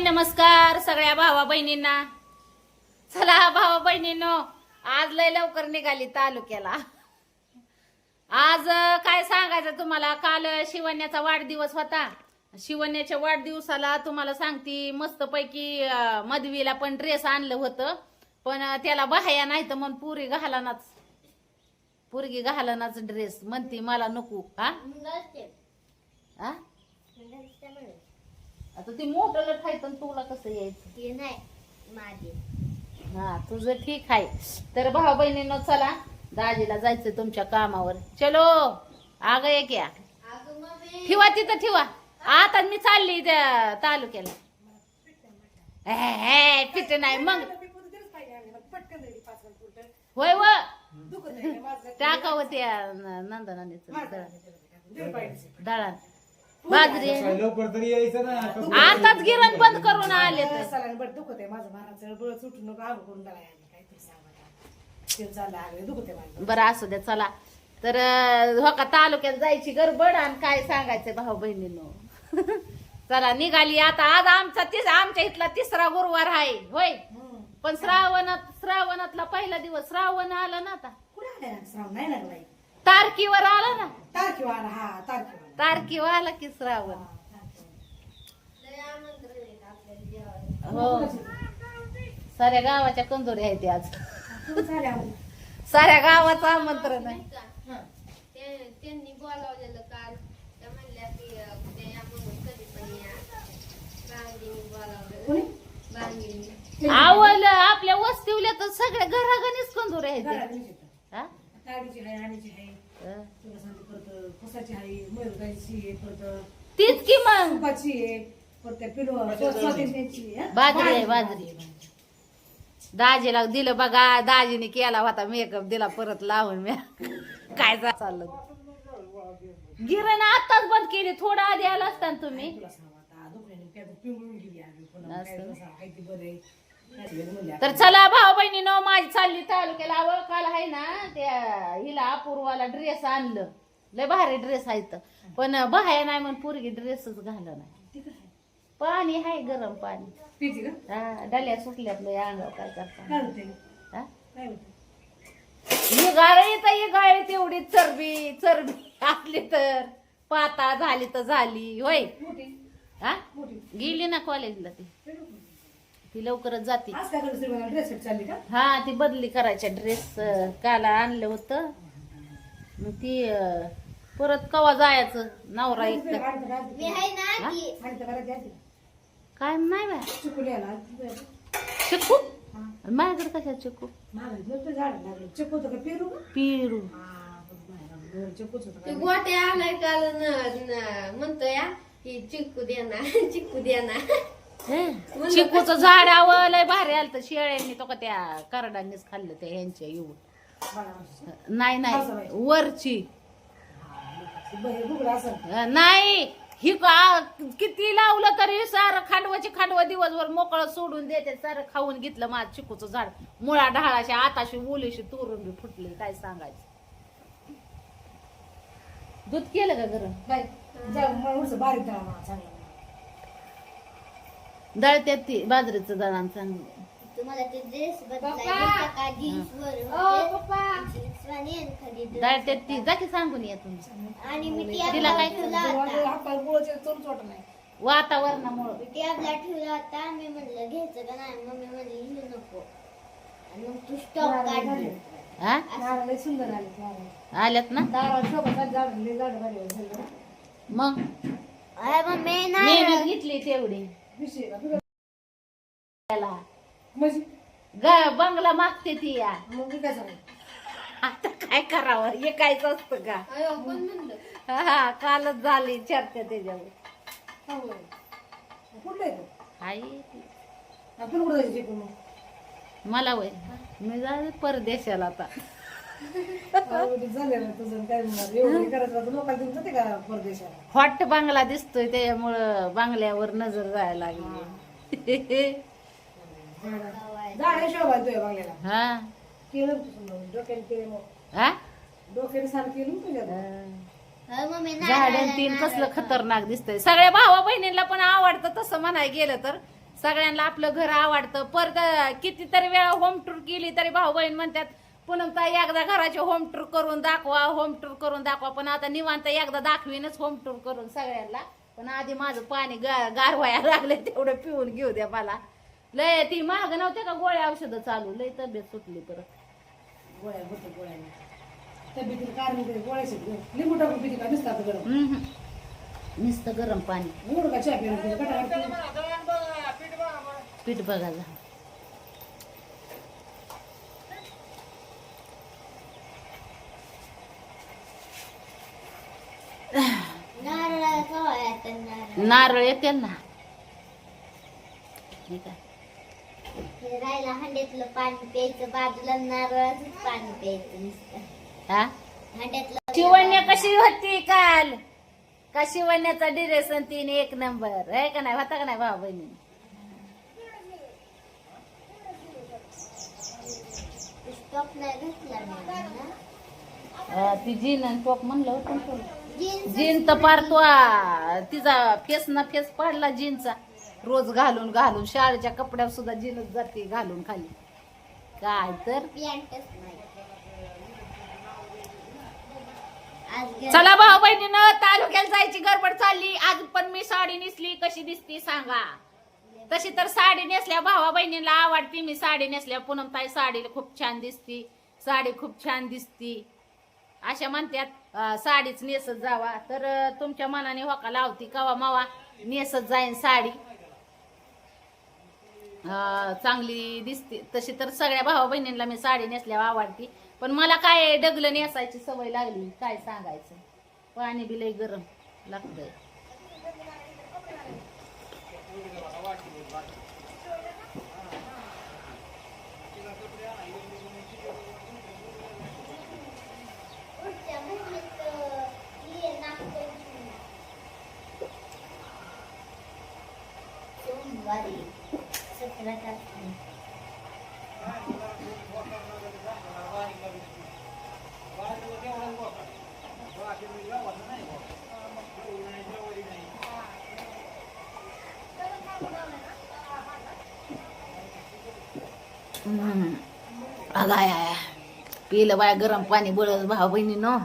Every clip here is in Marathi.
नमस्कार सगळ्या भावा बहिणींना. चला भावा बहिणींनो, आज लय लवकर निघाली तालुक्याला. आज काय सांगायचं तुम्हाला, काल शिवण्याचा वाढदिवस होता. शिवण्याच्या वाढदिवसाला तुम्हाला सांगती मस्त पैकी मधवीला पण ड्रेस आणलं होतं, पण त्याला बाह्या नाही तर मग पोरगी घालनाच ड्रेस म्हणती मला नको. हा हा आता ती मोठं लठायचं तुला कसं यायचं ते नाही माझे. हा तुझं ठीक आहे. तर भाऊ बहिणींनो चला, दाजीला जायचं तुमच्या कामावर. चलो आग एक या ठेवा तिथं ठेवा. आता मी चालली त्या तालुक्याला. पिठ नाही मग होय व टाकावं त्या नंदनानेच दळण बाजरी लवकर तरी यायचं ना. आताच गिरण बंद करून आले तर सलान बरं दुखत आहे माझं माराचं बळ सुटू नको आग करून दळायला काहीतरी सांगा ते चाललं आले दुखत आहे माझं. बरं असू द्या चला. तर हो का तालुक्यात जायची गडबड आणि काय सांगायचं भाऊ बहिणींनो. चला निघाली आता. आज आमच्या इथला तिसरा गुरुवार आहे होय, पण श्रावणातला पहिला दिवस. श्रावण आला ना आता, कुठे आले ना श्रावण नाही लागलाय तारकीवर आला ना. तारखेवाला हा तारखेवाला तारकीवर आला की श्रावण. हो साऱ्या गावाच्या कंदोरी आहेत आज. साऱ्या गावाचं आमंत्रण आहे. त्यांनी बोलावलेलं काल, त्या म्हणल्या की उद्या या म्हणून कधी पण या. बांधीने बोलावलं, बांधीने आवल आपल्या वस्तीवल्या तर सगळ्या घराघणीच कंदोरी आहेत. हा? ताडीची आहे आणीची आहे तुला सांगते परत पुसाची आहे मयूरगाईची आहे परत तीच की मग तुपाची आहे परत त्या पिलवाची बाजरी आहे बाजरी. दाजीला दिलं बघा, दाजीने केला होता मेकअप, दिला परत लावून मी. काय चाललं गिरण आताच बंद केली, थोडा आधी आला असता ना तुम्ही. तुला सांग आता दुखण्याने पिंगळून गेली आम्ही पुन्हा काय असं. सांगायची बरे तर चला भाऊ बहिणीनो, माझी चालली तालुक्याला. ओळखाल आहे ना त्या हिला अपूर्वाला ड्रेस आणलं, लय भारी ड्रेस आहेत, पण बाहेर नाही म्हणून पोरगी ड्रेसच घालला नाही. पाणी आहे गरम पाणी. पिची का हा डल्या सुटल्यात लय अंगावर. काय करता काय होते हा? काय होते ही गाळी तर ही गाळी तेवढी चरबी असली तर पाताळ झाली तर झाली होय. मोठी हा मोठी गेली ना कॉलेजला ती लवकरच जाते. आज काय करते ड्रेस चालली का हा ती बदली करायच्या ड्रेस काल आणलं होतं, मग ती परत कवा जायचं नवरा एक मी आहे ना ती. काय नाही बाय चिकुल्याला चिकू माझ्याकडे कशा चिकू झाड लागलं चिकू होतं का पेरू का पिरू चिकूच होतं ते का गोटे आलाय काल म्हणतो या की चिक्कू देणार चिक्कू देणार. चिकूचं झाड आवं लय भारी आलं तर शेळ्यांनी तो का त्या करडांनीच खाल्लं त्या ह्यांच्या येऊन. नाही नाही वरची नाही ही किती लावलं तरी सारं खांडवं दिवसभर मोकळं सोडून देते. सारं खाऊन घेतलं माझं चिकूचं झाड. मुळा ढाळाशी आताशी ओलीशी तोरून बी फुटली. काय सांगायचं. दूध केलं का गरम बारीक दळा चांगला दळत्यात ती बाजरीचं दळण चांगलं. तुम्हाला ते ड्रेस बदलायचा का जीन्स वर खाली दळत्यात ती जा की सांगून या तुम्ही. आणि मी तिला काय ठेवला होता. हाताला गुळाचे चोरून वाटत नाही वातावरणामुळं टॅबला ठेवला होता. मी म्हणलं घ्यायचं का नाही, मम्मी म्हणली घेऊ नको. आणि मग तू स्टॉप काढली. हा नारळ सुंदर आले आल्यात ना दारावर शोभा झाड झाले मग मम्मी नाही मेहनत घेतली तेवढी त्याला. म्हणजे बंगला मागते ती या. मग काय सांग आता काय करावं हे कायच असतं का. कोण म्हणलं हा कालच झाली चर्चा त्याच्यावर. कुठलं आहे हाय आपण कुठं जायचं चिकू मला वय मी जाते परदेशाला आता. झाले ना तुझं काय म्हणणार एवढं करायचं लोकांना देऊन जाते का परदेशाला. हॉट बंगला दिसतोय त्याच्यामुळं बंगल्यावर नजर जायला लागली. झाड शोभा तुझ्या बंगल्याला हा केलं तुझं डोक्याने केलं मग हा डोक्याने सारं केलं ना तुझ्या मम्मी झाड तीन कसलं खतरनाक दिसतंय. सगळ्या भावा बहिणींना पण आवडतं तसं म्हणाय गेलं तर. सगळ्यांना आपलं घर आवडतं. परत कितीतरी वेळा होम टूर केली तरी भाऊ बहीण म्हणतात पूनम ताई एकदा घराचे होम टूर करून दाखवा, होम टूर करून दाखवा. पण आता निवांत एकदा दाखवीनच होम टूर करून सगळ्यांना. पण आधी माझं पाणी गारवाया लागले तेवढं पिऊन घेऊ द्या मला. लय ती महाग नव्हते का गोळ्या औषधं चालू, लय तब्येत सुटली परत. गोळ्या होतं गोळ्याने तब्येतीला कारण गोळ्याचे लिंबू टाकून पिती का नुसतं आता गरम नुसतं गरम पाणी. एवढं का चहा पिऊन पीठ बघा जा. नारळ कवा येतात नारळ? नारळ येते ना. ठीक आहे. हे राहिला हंड्यातलं पाणी प्यायचं, बाजूला नारळाचं पाणी प्यायचं नुसतं. हा हंड्यातलं शिवण्या कशी होती काल? का शिवण्याचा डिरेसन तीन एक नंबर आहे का नाही? होता का नाही भाऊ बहिणी? स्टॉप नाही घेतला मी ती जीन आणि टॉप म्हणलं होतं ना तुला. जीन्स जीन तर पार तो तिचा फेस ना फेस पाडला जीनचा. रोज घालून घालून शाळेच्या कपड्यावर सुद्धा जीनच जाते घालून खाली. काय तर पॅन्टच नाही. आज चला भाऊ बहिणीनं तालुक्याला जायची गडबड चालली. आज पण मी साडी नेसली, कशी दिसती सांगा. तशी तर साडी नेसल्या भावा बहिणीला आवडती. मी साडी नेसल्या पूनम ताई साडीला खूप छान दिसती, साडी खूप छान दिसती अशा म्हणतात. साडीच नेसत जावा. तर तुमच्या मनाने होका लावती कवा मावा नेसत जाईन साडी. चांगली दिसते. तशी तर सगळ्या भावा बहिणींना मी साडी नेसल्यावर आवडती. पण मला काय डगलं नेसायची सवय लागली, काय सांगायचं. पाणी बी लय गरम लागतंय. पुढच्या महिन्यात ये नागपंचमी. सोमवारी 17 तारखेला. अगाय पिलं बाय गरम पाणी बळच भाऊ बहिणीनं.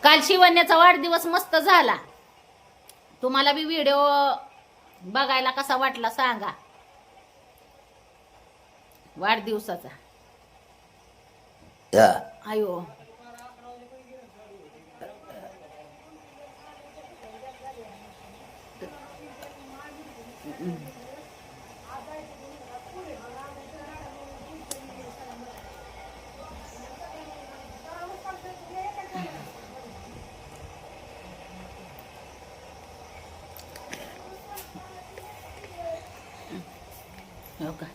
काल शिवण्याचा वाढदिवस मस्त झाला. तुम्हाला बी व्हिडिओ बघायला कसा वाटला सांगा वाढदिवसाचा. आयो हो का,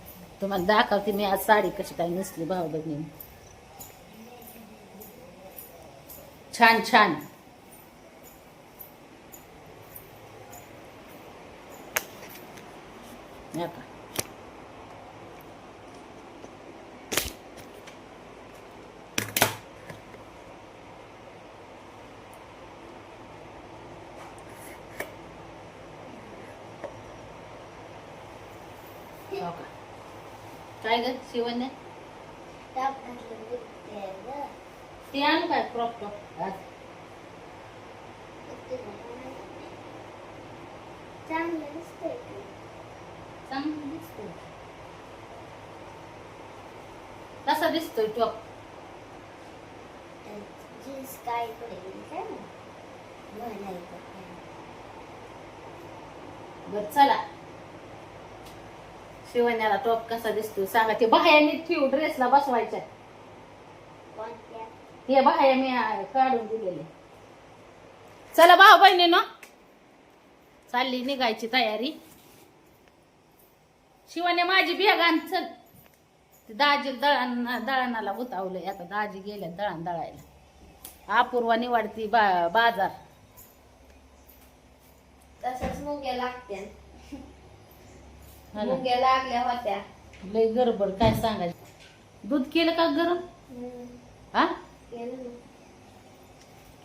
तुम्हाला दाखवते मी आज साडी कशी काय नेसली भाऊ बहिणी. छान छान. हो का, हो का. काय ग शिवण्या टाप घातलं दुखते गं. ते आणू काय क्रॉप टॉप आज? चांगलं दिसतंय की. चांगला दिसतोय. कसा दिसतोय टॉप? जीन्स काय पडेल काय ना घालायचं. बर चला, शिवण्याला टॉप कसा दिसतोय सांगा. ते बाह्यांनी ठेवू ड्रेसला बसवायच्या. कोणत्या? हे बाह्या मी काढून दिलेले. चला भाऊ बहिणीनो, चालली निघायची तयारी. शिवाने माझी बेगान चल. ते दाजी दळणाला उतावलंय. आता दाजी गेल्या दळण दळायला. अपूर्वा निवाडती बाजार. तसंच मुंग्या लागत्या. मुंग्या लागल्या होत्या लय गडबड काय सांगायचं. दूध केलं का गरम? हा केलं ना.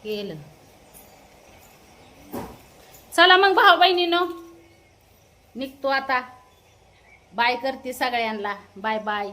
केलं. चला मग भाऊ बहिणीनो निघतो आता. बाय करते सगळ्यांना. Bye bye.